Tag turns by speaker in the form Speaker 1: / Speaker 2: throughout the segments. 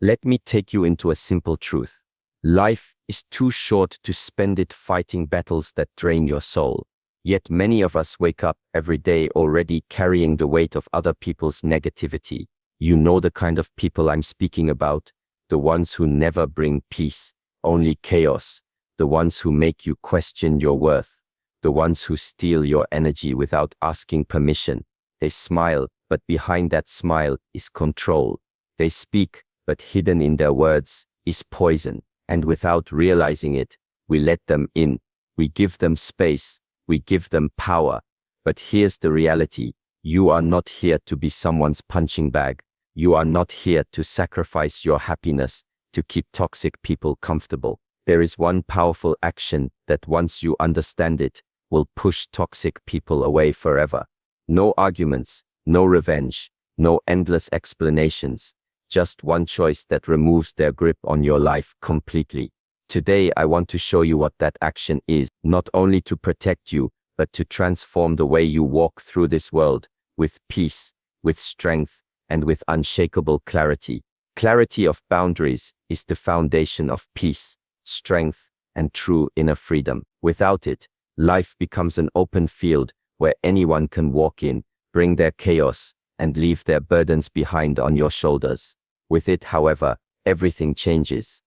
Speaker 1: Let me take you into a simple truth. Life is too short to spend it fighting battles that drain your soul. Yet many of us wake up every day already carrying the weight of other people's negativity. You know the kind of people I'm speaking about, the ones who never bring peace, only chaos, the ones who make you question your worth, the ones who steal your energy without asking permission. They smile, but behind that smile is control. They speak, but hidden in their words is poison. And without realizing it, we let them in. We give them space. We give them power. But here's the reality. You are not here to be someone's punching bag. You are not here to sacrifice your happiness to keep toxic people comfortable. There is one powerful action that, once you understand it, will push toxic people away forever. No arguments, no revenge, no endless explanations. Just one choice that removes their grip on your life completely. Today I want to show you what that action is, not only to protect you, but to transform the way you walk through this world, with peace, with strength, and with unshakable clarity. Clarity of boundaries is the foundation of peace, strength, and true inner freedom. Without it, life becomes an open field where anyone can walk in, bring their chaos, and leave their burdens behind on your shoulders. With it, however, everything changes.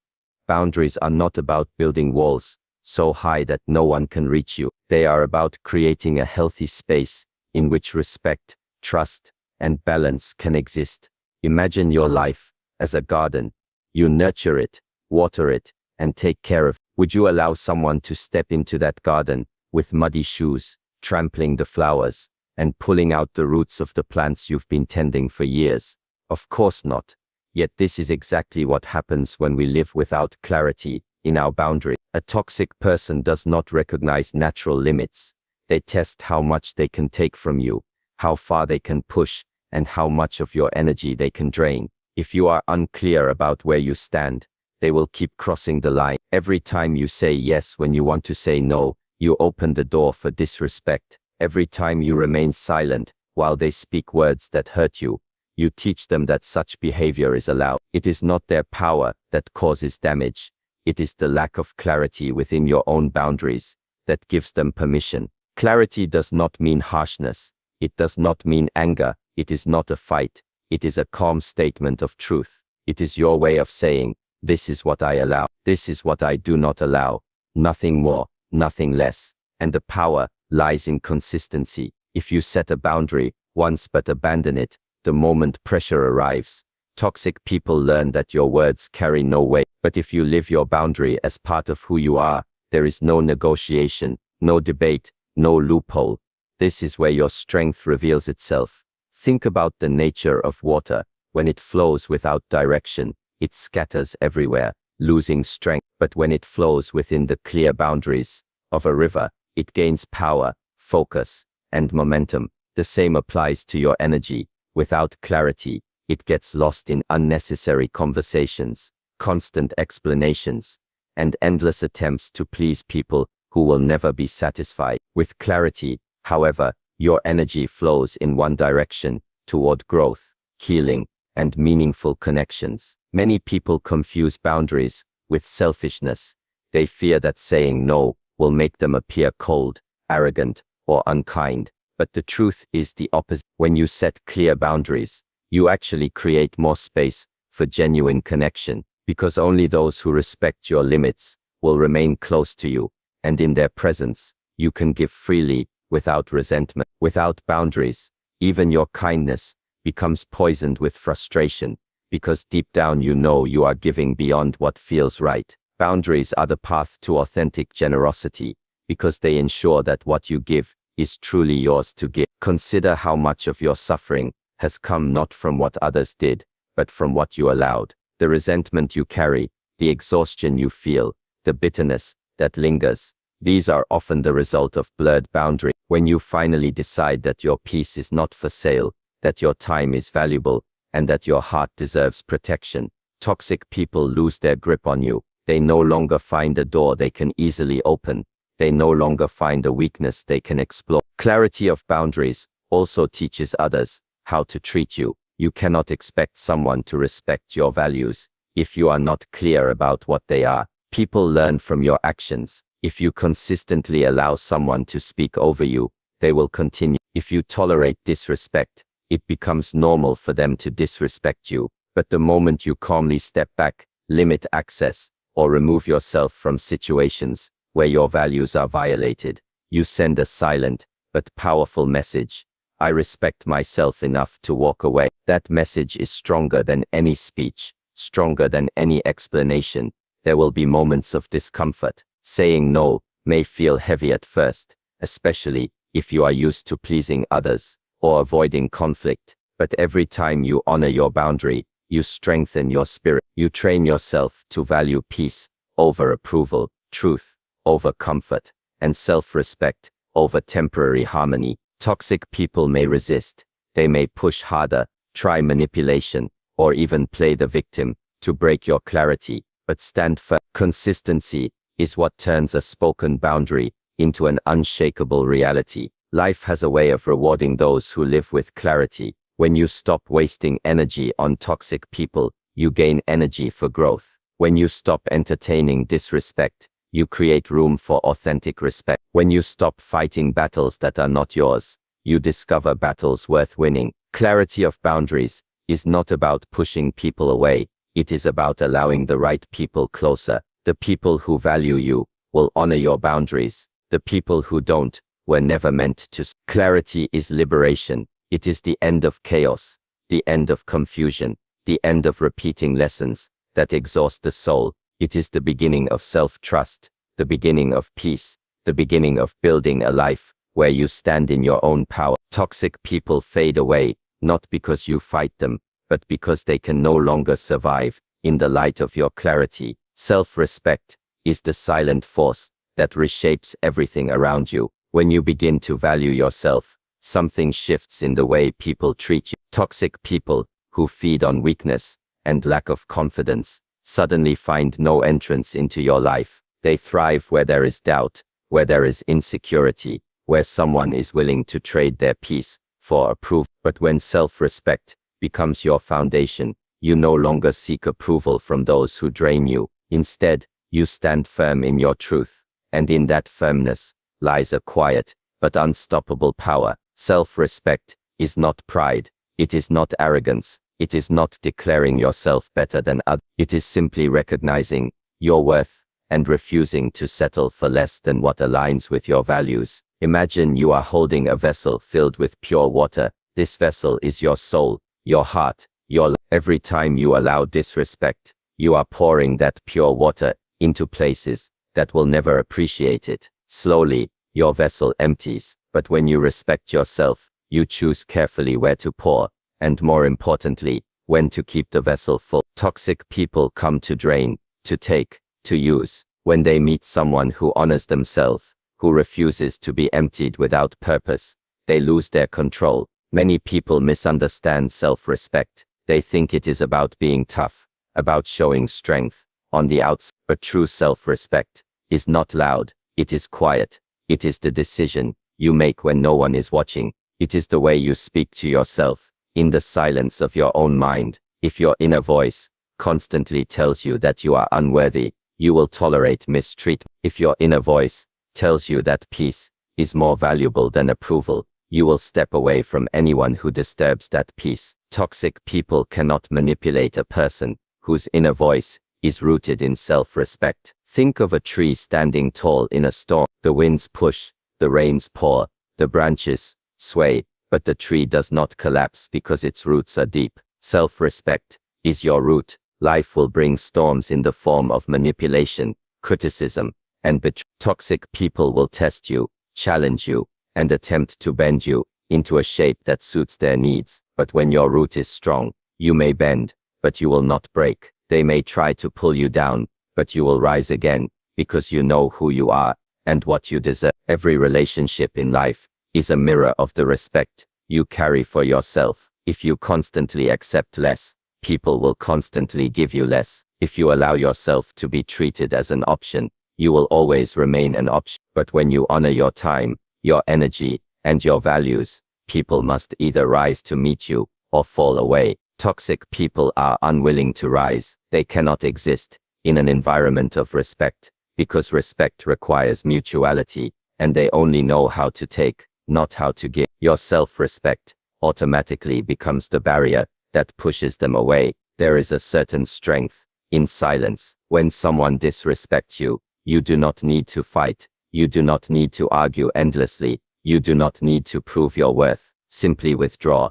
Speaker 1: Boundaries are not about building walls so high that no one can reach you. They are about creating a healthy space in which respect, trust, and balance can exist. Imagine your life as a garden. You nurture it, water it, and take care of it. Would you allow someone to step into that garden with muddy shoes, trampling the flowers, and pulling out the roots of the plants you've been tending for years? Of course not. Yet this is exactly what happens when we live without clarity in our boundaries. A toxic person does not recognize natural limits. They test how much they can take from you, how far they can push, and how much of your energy they can drain. If you are unclear about where you stand, they will keep crossing the line. Every time you say yes when you want to say no, you open the door for disrespect. Every time you remain silent while they speak words that hurt you, you teach them that such behavior is allowed. It is not their power that causes damage. It is the lack of clarity within your own boundaries that gives them permission. Clarity does not mean harshness. It does not mean anger. It is not a fight. It is a calm statement of truth. It is your way of saying, this is what I allow. This is what I do not allow. Nothing more, nothing less. And the power lies in consistency. If you set a boundary once but abandon it the moment pressure arrives, toxic people learn that your words carry no weight. But if you live your boundary as part of who you are, there is no negotiation, no debate, no loophole. This is where your strength reveals itself. Think about the nature of water. When it flows without direction, it scatters everywhere, losing strength. But when it flows within the clear boundaries of a river, it gains power, focus, and momentum. The same applies to your energy. Without clarity, it gets lost in unnecessary conversations, constant explanations, and endless attempts to please people who will never be satisfied. With clarity, however, your energy flows in one direction, toward growth, healing, and meaningful connections. Many people confuse boundaries with selfishness. They fear that saying no will make them appear cold, arrogant, or unkind. But the truth is the opposite. When you set clear boundaries, you actually create more space for genuine connection, because only those who respect your limits will remain close to you, and in their presence, you can give freely without resentment. Without boundaries, even your kindness becomes poisoned with frustration, because deep down you know you are giving beyond what feels right. Boundaries are the path to authentic generosity, because they ensure that what you give is truly yours to give. Consider how much of your suffering has come not from what others did, but from what you allowed. The resentment you carry, the exhaustion you feel, the bitterness that lingers. These are often the result of blurred boundaries. When you finally decide that your peace is not for sale, that your time is valuable, and that your heart deserves protection, toxic people lose their grip on you. They no longer find a door they can easily open. They no longer find a weakness they can explore. Clarity of boundaries also teaches others how to treat you. You cannot expect someone to respect your values if you are not clear about what they are. People learn from your actions. If you consistently allow someone to speak over you, they will continue. If you tolerate disrespect, it becomes normal for them to disrespect you. But the moment you calmly step back, limit access, or remove yourself from situations where your values are violated, you send a silent but powerful message. I respect myself enough to walk away. That message is stronger than any speech, stronger than any explanation. There will be moments of discomfort. Saying no may feel heavy at first, especially if you are used to pleasing others or avoiding conflict. But every time you honor your boundary, you strengthen your spirit. You train yourself to value peace over approval, truth over comfort, and self-respect over temporary harmony. Toxic people may resist. They may push harder, try manipulation, or even play the victim to break your clarity. But stand firm. Consistency is what turns a spoken boundary into an unshakable reality. Life has a way of rewarding those who live with clarity. When you stop wasting energy on toxic people, you gain energy for growth. When you stop entertaining disrespect, you create room for authentic respect. When you stop fighting battles that are not yours, you discover battles worth winning. Clarity of boundaries is not about pushing people away. It is about allowing the right people closer. The people who value you will honor your boundaries. The people who don't were never meant to. Clarity is liberation. It is the end of chaos, the end of confusion, the end of repeating lessons that exhaust the soul. It is the beginning of self-trust, the beginning of peace, the beginning of building a life where you stand in your own power. Toxic people fade away, not because you fight them, but because they can no longer survive in the light of your clarity. Self-respect is the silent force that reshapes everything around you. When you begin to value yourself, something shifts in the way people treat you. Toxic people who feed on weakness and lack of confidence suddenly find no entrance into your life. They thrive where there is doubt, where there is insecurity, where someone is willing to trade their peace for approval. But when self-respect becomes your foundation, you no longer seek approval from those who drain you. Instead, you stand firm in your truth, and in that firmness lies a quiet but unstoppable power. Self-respect is not pride. It is not arrogance. It is not declaring yourself better than others. It is simply recognizing your worth and refusing to settle for less than what aligns with your values. Imagine you are holding a vessel filled with pure water. This vessel is your soul, your heart, your life. Every time you allow disrespect, you are pouring that pure water into places that will never appreciate it. Slowly, your vessel empties. But when you respect yourself, you choose carefully where to pour, and more importantly, when to keep the vessel full. Toxic people come to drain, to take, to use. When they meet someone who honors themselves, who refuses to be emptied without purpose, they lose their control. Many people misunderstand self-respect. They think it is about being tough, about showing strength on the outside. But true self-respect is not loud. It is quiet. It is the decision you make when no one is watching. It is the way you speak to yourself in the silence of your own mind. If your inner voice constantly tells you that you are unworthy, you will tolerate mistreatment. If your inner voice tells you that peace is more valuable than approval, you will step away from anyone who disturbs that peace. Toxic people cannot manipulate a person whose inner voice is rooted in self-respect. Think of a tree standing tall in a storm. The winds push, the rains pour, the branches sway, but the tree does not collapse because its roots are deep. Self-respect is your root. Life will bring storms in the form of manipulation, criticism, and betrayal. Toxic people will test you, challenge you, and attempt to bend you into a shape that suits their needs. But when your root is strong, you may bend, but you will not break. They may try to pull you down, but you will rise again, because you know who you are and what you deserve. Every relationship in life is a mirror of the respect you carry for yourself. If you constantly accept less, people will constantly give you less. If you allow yourself to be treated as an option, you will always remain an option. But when you honor your time, your energy, and your values, people must either rise to meet you or fall away. Toxic people are unwilling to rise. They cannot exist in an environment of respect, because respect requires mutuality, and they only know how to take, not how to give. Your self-respect automatically becomes the barrier that pushes them away. There is a certain strength in silence. When someone disrespects you, you do not need to fight. You do not need to argue endlessly. You do not need to prove your worth. Simply withdraw.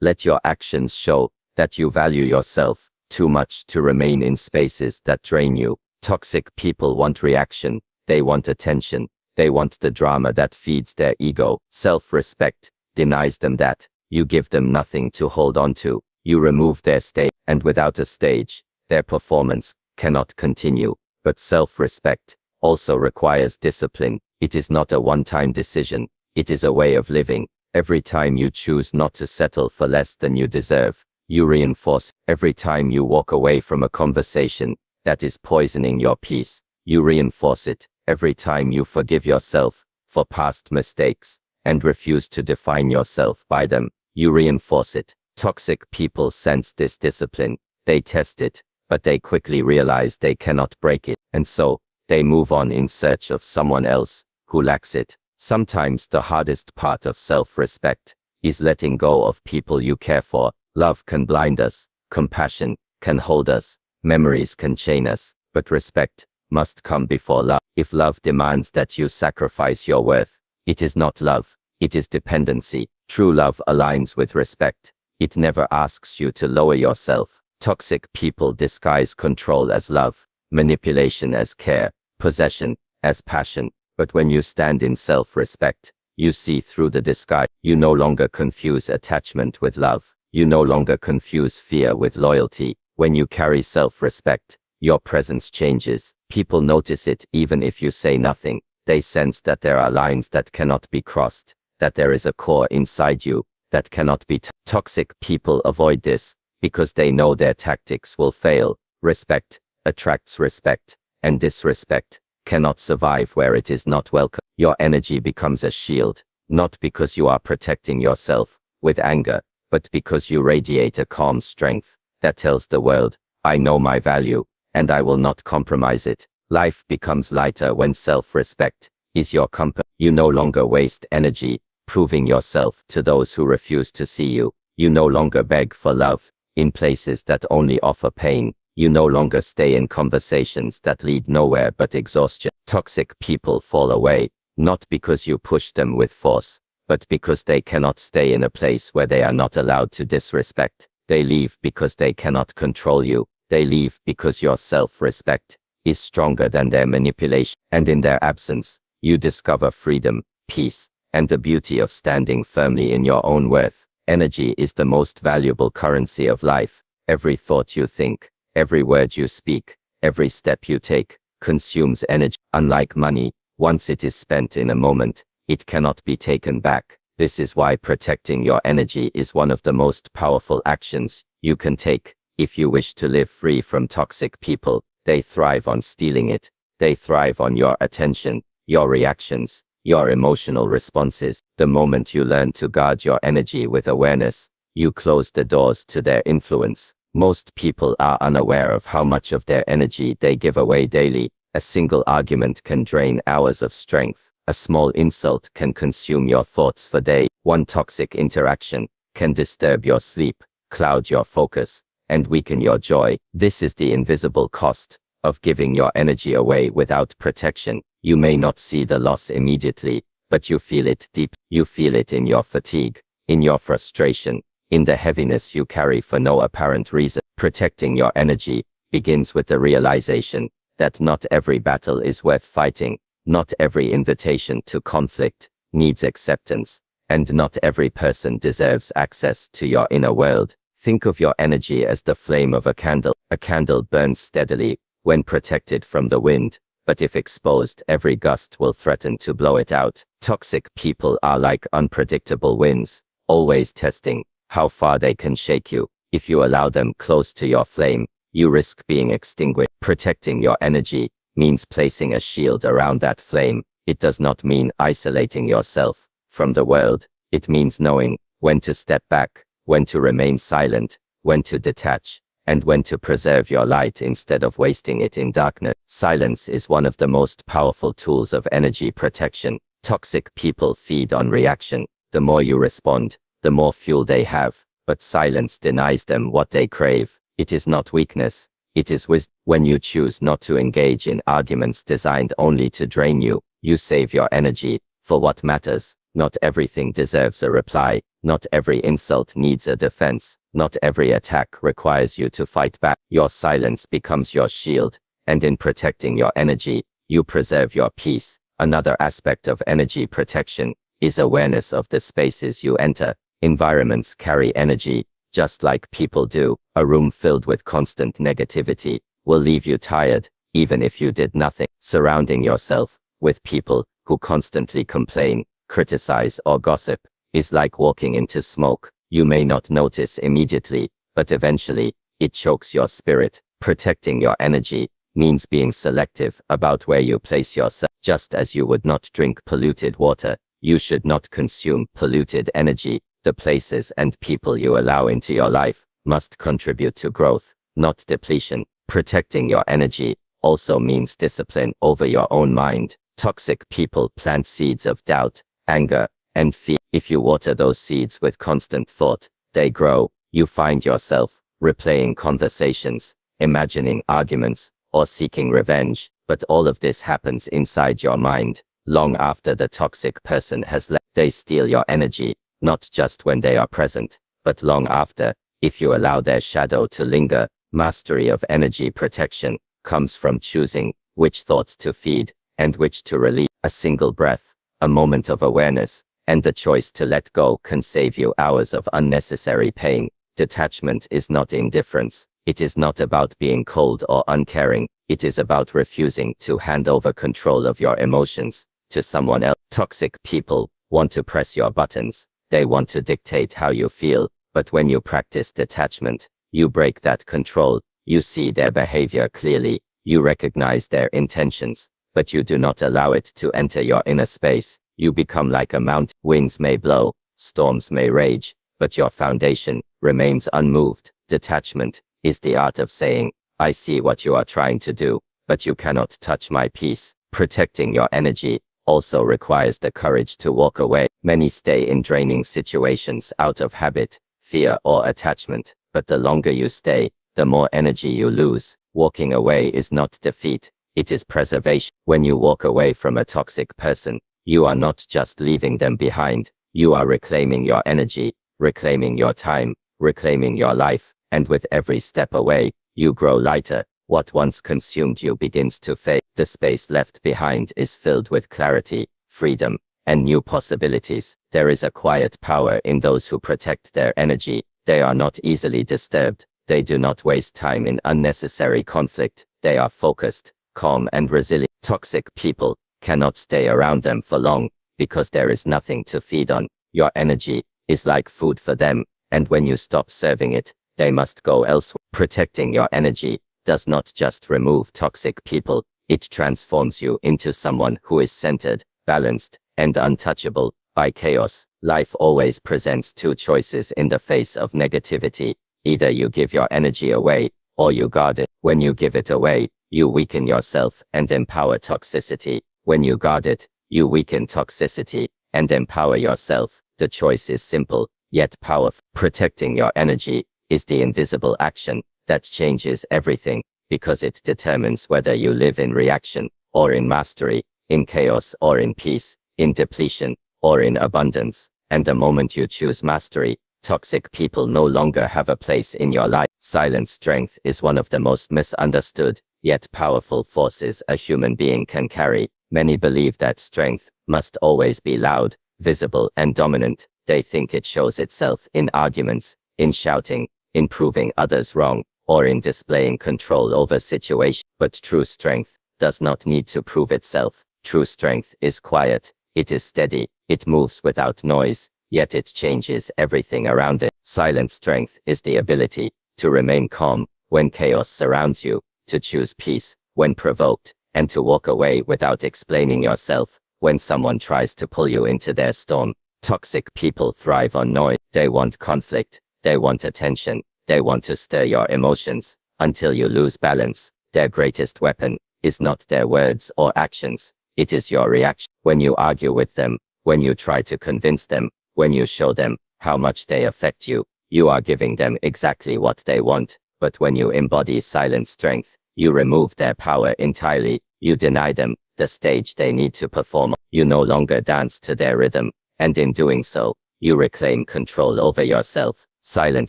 Speaker 1: Let your actions show that you value yourself too much to remain in spaces that drain you. Toxic people want reaction. They want attention. They want the drama that feeds their ego. Self-respect denies them that. You give them nothing to hold on to. You remove their stage, and without a stage, their performance cannot continue. But self-respect also requires discipline. It is not a one-time decision. It is a way of living. Every time you choose not to settle for less than you deserve, you reinforce. Every time you walk away from a conversation that is poisoning your peace, you reinforce it. Every time you forgive yourself for past mistakes and refuse to define yourself by them, you reinforce it. Toxic people sense this discipline. They test it, but they quickly realize they cannot break it, and so they move on in search of someone else who lacks it. Sometimes the hardest part of self-respect is letting go of people you care for. Love can blind us, compassion can hold us, memories can chain us, but respect must come before love. If love demands that you sacrifice your worth, it is not love, it is dependency. True love aligns with respect. It never asks you to lower yourself. Toxic people disguise control as love, manipulation as care, possession as passion. But when you stand in self-respect, you see through the disguise. You no longer confuse attachment with love. You no longer confuse fear with loyalty. When you carry self-respect, your presence changes. People notice it even if you say nothing. They sense that there are lines that cannot be crossed, that there is a core inside you that cannot be toxic people avoid this because they know their tactics will fail. Respect attracts respect, and disrespect cannot survive where it is not welcome. Your energy becomes a shield, not because you are protecting yourself with anger, but because you radiate a calm strength that tells the world, I know my value, and I will not compromise it. Life becomes lighter when self-respect is your compass. You no longer waste energy proving yourself to those who refuse to see you. You no longer beg for love in places that only offer pain. You no longer stay in conversations that lead nowhere but exhaustion. Toxic people fall away, not because you push them with force, but because they cannot stay in a place where they are not allowed to disrespect. They leave because they cannot control you. They leave because your self-respect is stronger than their manipulation. And in their absence, you discover freedom, peace, and the beauty of standing firmly in your own worth. Energy is the most valuable currency of life. Every thought you think, every word you speak, every step you take, consumes energy. Unlike money, once it is spent in a moment, it cannot be taken back. This is why protecting your energy is one of the most powerful actions you can take. If you wish to live free from toxic people, they thrive on stealing it. They thrive on your attention, your reactions, your emotional responses. The moment you learn to guard your energy with awareness, you close the doors to their influence. Most people are unaware of how much of their energy they give away daily. A single argument can drain hours of strength. A small insult can consume your thoughts for days. One toxic interaction can disturb your sleep, cloud your focus, and weaken your joy. This is the invisible cost of giving your energy away without protection. You may not see the loss immediately, but you feel it deep. You feel it in your fatigue, in your frustration, in the heaviness you carry for no apparent reason. Protecting your energy begins with the realization that not every battle is worth fighting, not every invitation to conflict needs acceptance, and not every person deserves access to your inner world. Think of your energy as the flame of a candle. A candle burns steadily when protected from the wind, but if exposed, every gust will threaten to blow it out. Toxic people are like unpredictable winds, always testing how far they can shake you. If you allow them close to your flame, you risk being extinguished. Protecting your energy means placing a shield around that flame. It does not mean isolating yourself from the world. It means knowing when to step back, when to remain silent, when to detach, and when to preserve your light instead of wasting it in darkness. Silence is one of the most powerful tools of energy protection. Toxic people feed on reaction. The more you respond, the more fuel they have, but silence denies them what they crave. It is not weakness, it is wisdom. When you choose not to engage in arguments designed only to drain you, you save your energy for what matters. Not everything deserves a reply. Not every insult needs a defense. Not every attack requires you to fight back. Your silence becomes your shield, and in protecting your energy, you preserve your peace. Another aspect of energy protection is awareness of the spaces you enter. Environments carry energy, just like people do. A room filled with constant negativity will leave you tired, even if you did nothing. Surrounding yourself with people who constantly complain, criticize, or gossip is like walking into smoke. You may not notice immediately, but eventually, it chokes your spirit. Protecting your energy means being selective about where you place yourself. Just as you would not drink polluted water, you should not consume polluted energy. The places and people you allow into your life must contribute to growth, not depletion. Protecting your energy also means discipline over your own mind. Toxic people plant seeds of doubt, anger, and fear. If you water those seeds with constant thought, they grow. You find yourself replaying conversations, imagining arguments, or seeking revenge. But all of this happens inside your mind. Long after the toxic person has left, they steal your energy, not just when they are present, but long after. If you allow their shadow to linger, mastery of energy protection comes from choosing which thoughts to feed and which to release. A single breath, a moment of awareness, and the choice to let go can save you hours of unnecessary pain. Detachment is not indifference. It is not about being cold or uncaring. It is about refusing to hand over control of your emotions to someone else. Toxic people want to press your buttons. They want to dictate how you feel. But when you practice detachment, you break that control. You see their behavior clearly. You recognize their intentions, but you do not allow it to enter your inner space. You become like a mountain. Winds may blow, storms may rage, but your foundation remains unmoved. Detachment is the art of saying, I see what you are trying to do, but you cannot touch my peace. Protecting your energy also requires the courage to walk away. Many stay in draining situations out of habit, fear, or attachment, but the longer you stay, the more energy you lose. Walking away is not defeat, it is preservation. When you walk away from a toxic person, you are not just leaving them behind, you are reclaiming your energy, reclaiming your time, reclaiming your life, and with every step away, you grow lighter. What once consumed you begins to fade. The space left behind is filled with clarity, freedom, and new possibilities. There is a quiet power in those who protect their energy. They are not easily disturbed. They do not waste time in unnecessary conflict. They are focused, calm, and resilient. Toxic people cannot stay around them for long because there is nothing to feed on. Your energy is like food for them, and when you stop serving it, they must go elsewhere. Protecting your energy does not just remove toxic people, it transforms you into someone who is centered, balanced, and untouchable by chaos. Life always presents two choices in the face of negativity. Either you give your energy away, or you guard it. When you give it away, you weaken yourself and empower toxicity. When you guard it, you weaken toxicity and empower yourself. The choice is simple, yet powerful. Protecting your energy is the invisible action that changes everything, because it determines whether you live in reaction or in mastery, in chaos or in peace, in depletion or in abundance. And the moment you choose mastery, toxic people no longer have a place in your life. Silent strength is one of the most misunderstood, yet powerful forces a human being can carry. Many believe that strength must always be loud, visible, and dominant. They think it shows itself in arguments, in shouting, in proving others wrong, or in displaying control over situations. But true strength does not need to prove itself. True strength is quiet, it is steady, it moves without noise, yet it changes everything around it. Silent strength is the ability to remain calm when chaos surrounds you, to choose peace when provoked, and to walk away without explaining yourself when someone tries to pull you into their storm. Toxic people thrive on noise. They want conflict, they want attention, They want to stir your emotions until you lose balance. Their greatest weapon is not their words or actions. It is your reaction. When you argue with them, when you try to convince them, when you show them how much they affect you, you are giving them exactly what they want. But when you embody silent strength, you remove their power entirely. You deny them the stage they need to perform. You no longer dance to their rhythm, and in doing so, you reclaim control over yourself. Silent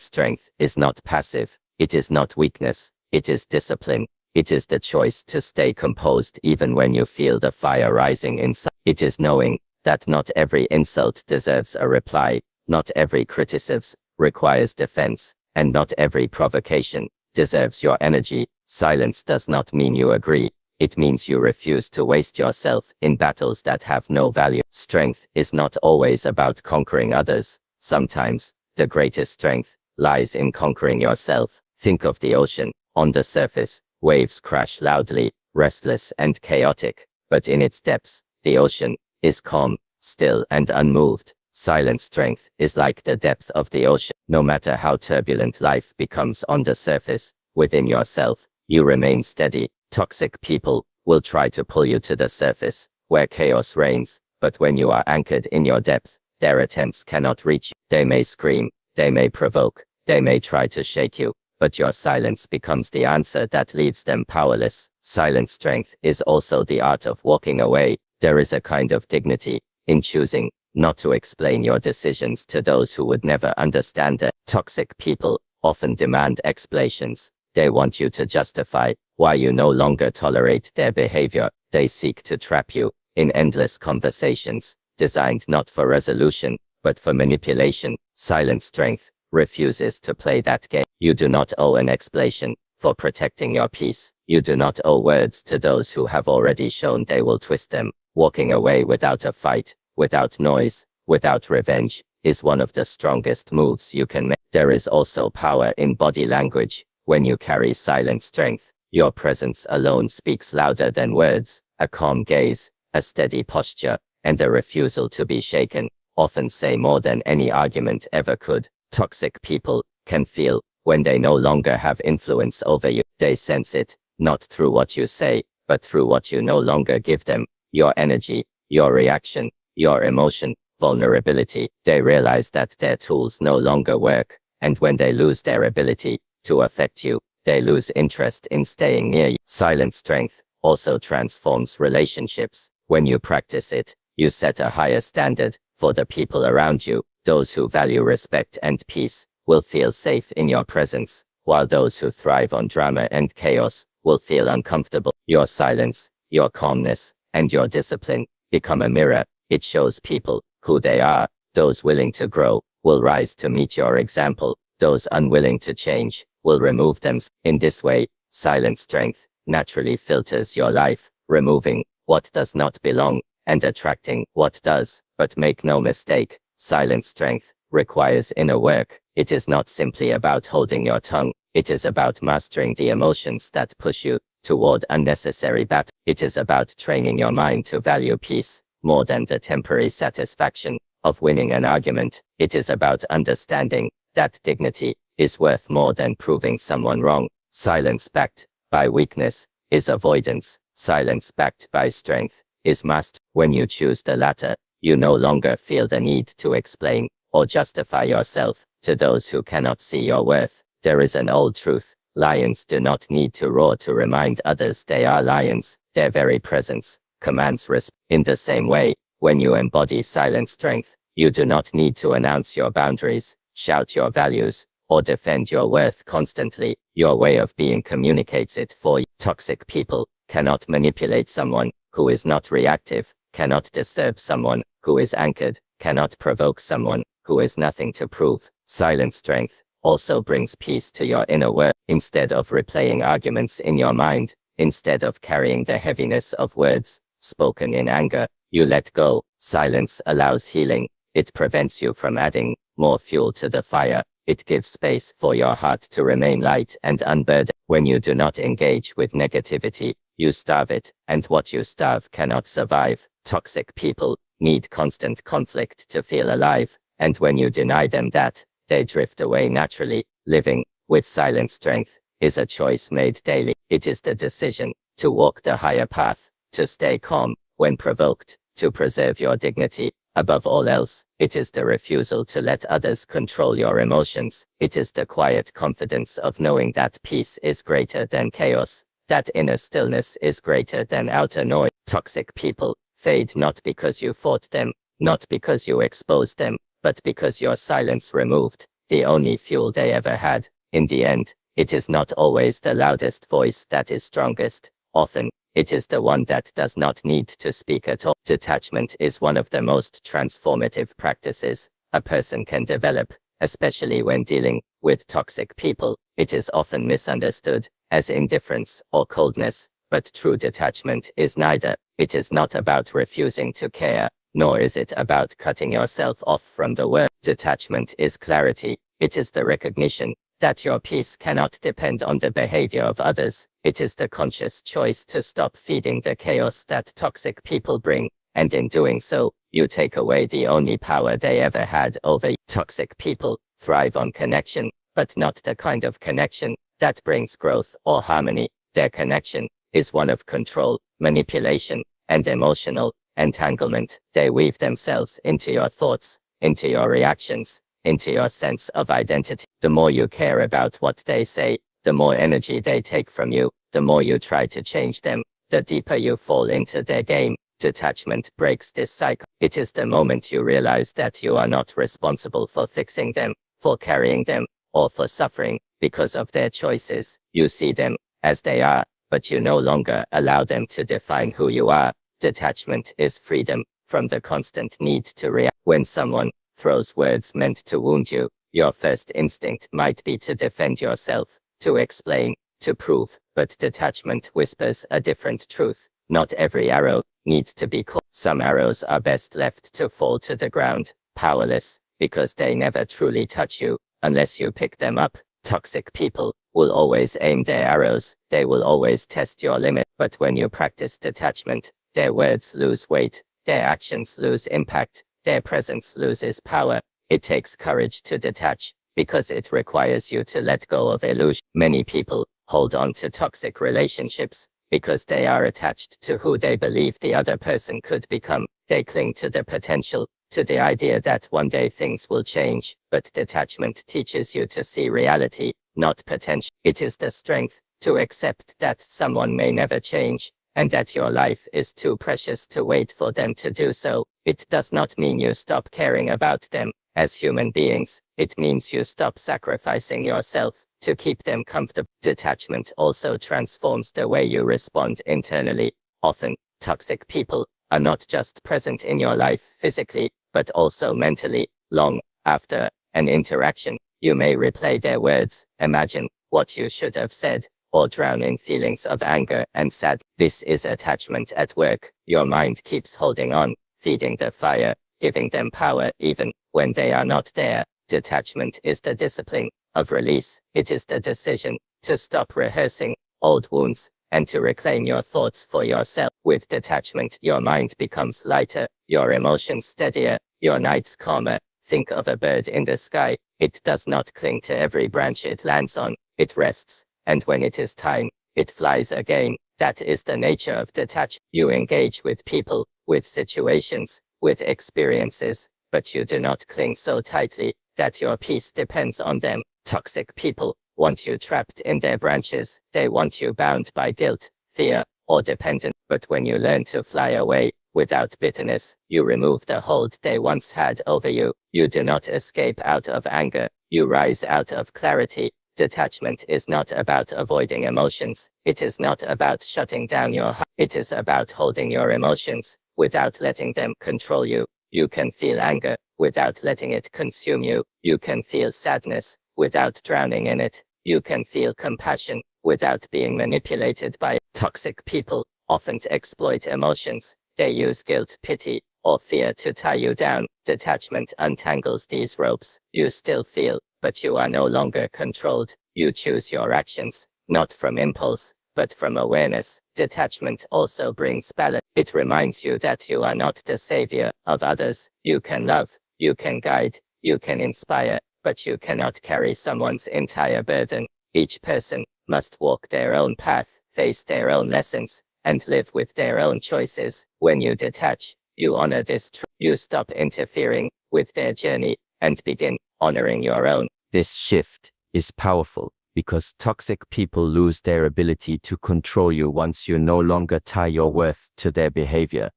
Speaker 1: strength is not passive. It is not weakness. It is discipline. It is the choice to stay composed even when you feel the fire rising inside. It is knowing that not every insult deserves a reply, not every criticism requires defense, and not every provocation deserves your energy. Silence does not mean you agree. It means you refuse to waste yourself in battles that have no value. Strength is not always about conquering others. Sometimes, the greatest strength lies in conquering yourself. Think of the ocean. On the surface, waves crash loudly, restless and chaotic. But in its depths, the ocean is calm, still and unmoved. Silent strength is like the depth of the ocean. No matter how turbulent life becomes on the surface, within yourself, you remain steady. Toxic people will try to pull you to the surface, where chaos reigns, but when you are anchored in your depth, their attempts cannot reach you. They may scream, they may provoke, they may try to shake you, but your silence becomes the answer that leaves them powerless. Silent strength is also the art of walking away. There is a kind of dignity in choosing not to explain your decisions to those who would never understand them. Toxic people often demand explanations. They want you to justify why you no longer tolerate their behavior. They seek to trap you in endless conversations, designed not for resolution, but for manipulation. Silent strength refuses to play that game. You do not owe an explanation for protecting your peace. You do not owe words to those who have already shown they will twist them. Walking away without a fight, without noise, without revenge, is one of the strongest moves you can make. There is also power in body language. When you carry silent strength, your presence alone speaks louder than words. A calm gaze, a steady posture, and a refusal to be shaken often say more than any argument ever could. Toxic people can feel when they no longer have influence over you. They sense it, not through what you say, but through what you no longer give them. Your energy, your reaction, your emotion, vulnerability. They realize that their tools no longer work, and when they lose their ability to affect you, they lose interest in staying near you. Silent strength also transforms relationships. When you practice it, you set a higher standard for the people around you. Those who value respect and peace will feel safe in your presence, while those who thrive on drama and chaos will feel uncomfortable. Your silence, your calmness, and your discipline become a mirror. It shows people who they are. Those willing to grow will rise to meet your example. Those unwilling to change will remove them. In this way, silent strength naturally filters your life, removing what does not belong and attracting what does. But make no mistake, silent strength requires inner work. It is not simply about holding your tongue. It is about mastering the emotions that push you toward unnecessary battle. It is about training your mind to value peace more than the temporary satisfaction of winning an argument. It is about understanding that dignity is worth more than proving someone wrong. Silence backed by weakness is avoidance. Silence backed by strength is mastery. When you choose the latter, you no longer feel the need to explain or justify yourself to those who cannot see your worth. There is an old truth. Lions do not need to roar to remind others they are lions. Their very presence commands respect. In the same way, when you embody silent strength, you do not need to announce your boundaries, shout your values, or defend your worth constantly. Your way of being communicates it for you. Toxic people cannot manipulate someone who is not reactive, cannot disturb someone who is anchored, cannot provoke someone who has nothing to prove. Silent strength also brings peace to your inner world. Instead of replaying arguments in your mind, instead of carrying the heaviness of words spoken in anger, you let go. Silence allows healing. It prevents you from adding more fuel to the fire. It gives space for your heart to remain light and unburdened. When you do not engage with negativity, you starve it, and what you starve cannot survive. Toxic people need constant conflict to feel alive, and when you deny them that, they drift away naturally, living
Speaker 2: with silent strength, is a choice made daily. It is the decision to walk the higher path, to stay calm when provoked, to preserve your dignity. Above all else, it is the refusal to let others control your emotions. It is the quiet confidence of knowing that peace is greater than chaos, that inner stillness is greater than outer noise. Toxic people fade not because you fought them, not because you exposed them, but because your silence removed the only fuel they ever had. In the end, it is not always the loudest voice that is strongest. Often, it is the one that does not need to speak at all. Detachment is one of the most transformative practices a person can develop, especially when dealing with toxic people. It is often misunderstood as indifference or coldness, but true detachment is neither. It is not about refusing to care, nor is it about cutting yourself off from the world. Detachment is clarity. It is the recognition that your peace cannot depend on the behavior of others. It is the conscious choice to stop feeding the chaos that toxic people bring, and in doing so, you take away the only power they ever had over you. Toxic people thrive on connection, but not the kind of connection that brings growth or harmony. Their connection is one of control, manipulation, and emotional entanglement. They weave themselves into your thoughts, into your reactions, into your sense of identity. The more you care about what they say, the more energy they take from you. The more you try to change them, the deeper you fall into their game. Detachment breaks this cycle. It is the moment you realize that you are not responsible for fixing them, for carrying them, or for suffering because of their choices. You see them as they are, but you no longer allow them to define who you are. Detachment is freedom from the constant need to react. When someone throws words meant to wound you, your first instinct might be to defend yourself, to explain, to prove, but detachment whispers a different truth. Not every arrow needs to be caught. Some arrows are best left to fall to the ground, powerless, because they never truly touch you, unless you pick them up. Toxic people will always aim their arrows, they will always test your limit, but when you practice detachment, their words lose weight, their actions lose impact, their presence loses power. It takes courage to detach, because it requires you to let go of illusion. Many people hold on to toxic relationships because they are attached to who they believe the other person could become. They cling to the potential, to the idea that one day things will change, but detachment teaches you to see reality, not potential. It is the strength to accept that someone may never change, and that your life is too precious to wait for them to do so. It does not mean you stop caring about them as human beings. It means you stop sacrificing yourself to keep them comfortable. Detachment also transforms the way you respond internally. Often, toxic people are not just present in your life physically, but also mentally. Long after an interaction, you may replay their words, imagine what you should have said, or drown in feelings of anger and sadness. This is attachment at work. Your mind keeps holding on, feeding the fire, giving them power even when they are not there. Detachment is the discipline of release. It is the decision to stop rehearsing old wounds and to reclaim your thoughts for yourself. With detachment, your mind becomes lighter, your emotions steadier, your nights calmer. Think of a bird in the sky. It does not cling to every branch it lands on. It rests, and when it is time, it flies again. That is the nature of detachment. You engage with people, with situations, with experiences, but you do not cling so tightly that your peace depends on them. Toxic people want you trapped in their branches. They want you bound by guilt, fear, or dependent. But when you learn to fly away without bitterness, you remove the hold they once had over you. You do not escape out of anger. You rise out of clarity. Detachment is not about avoiding emotions. It is not about shutting down your heart. It is about holding your emotions without letting them control you. You can feel anger without letting it consume you. You can feel sadness without drowning in it. You can feel compassion without being manipulated by it. Toxic people often exploit emotions. They use guilt, pity, or fear to tie you down. Detachment untangles these ropes. You still feel, but you are no longer controlled. You choose your actions, not from impulse, but from awareness. Detachment also brings balance. It reminds you that you are not the savior of others. You can love, you can guide, you can inspire, but you cannot carry someone's entire burden. Each person must walk their own path, face their own lessons, and live with their own choices. When you detach, you honor this truth. You stop interfering with their journey and begin honoring your own.
Speaker 1: This shift is powerful because toxic people lose their ability to control you once you no longer tie your worth to their behavior.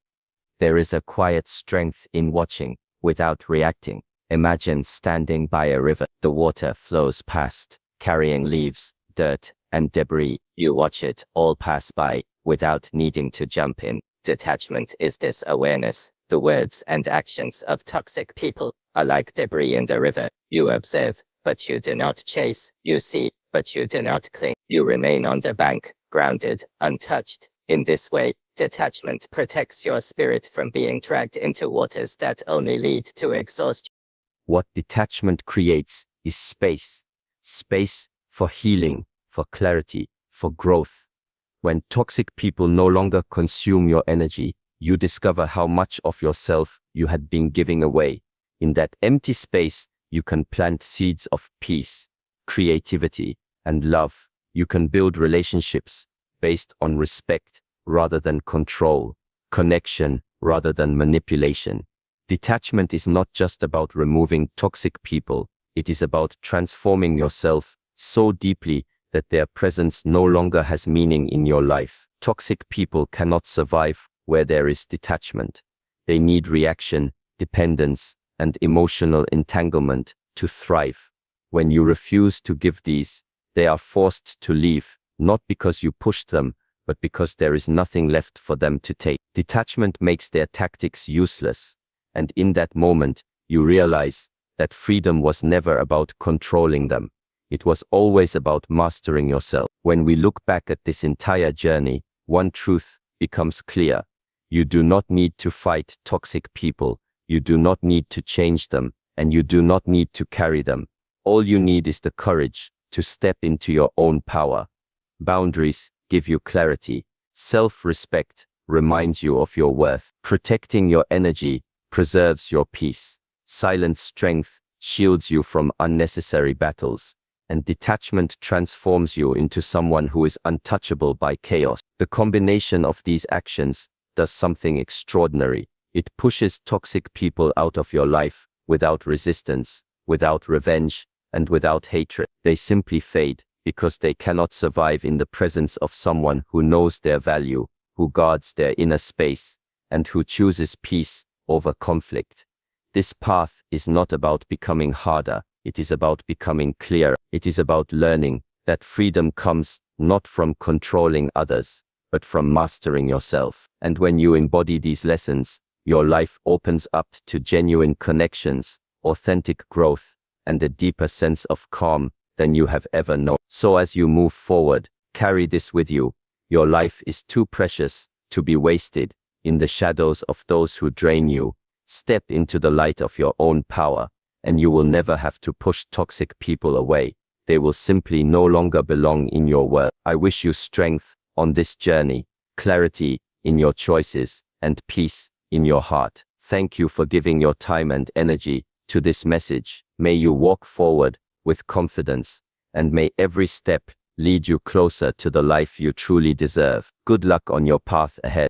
Speaker 1: There is a quiet strength in watching without reacting. Imagine standing by a river. The water flows past, carrying leaves, dirt, and debris. You watch it all pass by without needing to jump in. Detachment is this awareness. The words and actions of toxic people are like debris in the river. You observe, but you do not chase. You see, but you do not cling. You remain on the bank, grounded, untouched. In this way, detachment protects your spirit from being dragged into waters that only lead to exhaustion. What detachment creates is space. Space for healing, for clarity, for growth. When toxic people no longer consume your energy, you discover how much of yourself you had been giving away. In that empty space, you can plant seeds of peace, creativity, and love. You can build relationships based on respect rather than control, connection rather than manipulation. Detachment is not just about removing toxic people. It is about transforming yourself so deeply that their presence no longer has meaning in your life. Toxic people cannot survive where there is detachment. They need reaction, dependence, and emotional entanglement to thrive. When you refuse to give these, they are forced to leave, not because you pushed them, but because there is nothing left for them to take. Detachment makes their tactics useless, and in that moment, you realize that freedom was never about controlling them. It was always about mastering yourself. When we look back at this entire journey, one truth becomes clear. You do not need to fight toxic people. You do not need to change them, and you do not need to carry them. All you need is the courage to step into your own power. Boundaries give you clarity. Self-respect reminds you of your worth. Protecting your energy preserves your peace. Silent strength shields you from unnecessary battles. And detachment transforms you into someone who is untouchable by chaos. The combination of these actions does something extraordinary. It pushes toxic people out of your life without resistance, without revenge, and without hatred. They simply fade because they cannot survive in the presence of someone who knows their value, who guards their inner space, and who chooses peace over conflict. This path is not about becoming harder. It is about becoming clear. It is about learning that freedom comes not from controlling others, but from mastering yourself. And when you embody these lessons, your life opens up to genuine connections, authentic growth, and a deeper sense of calm than you have ever known. So as you move forward, carry this with you. Your life is too precious to be wasted in the shadows of those who drain you. Step into the light of your own power, and you will never have to push toxic people away. They will simply no longer belong in your world. I wish you strength on this journey, clarity in your choices, and peace in your heart. Thank you for giving your time and energy to this message. May you walk forward with confidence, and may every step lead you closer to the life you truly deserve. Good luck on your path ahead.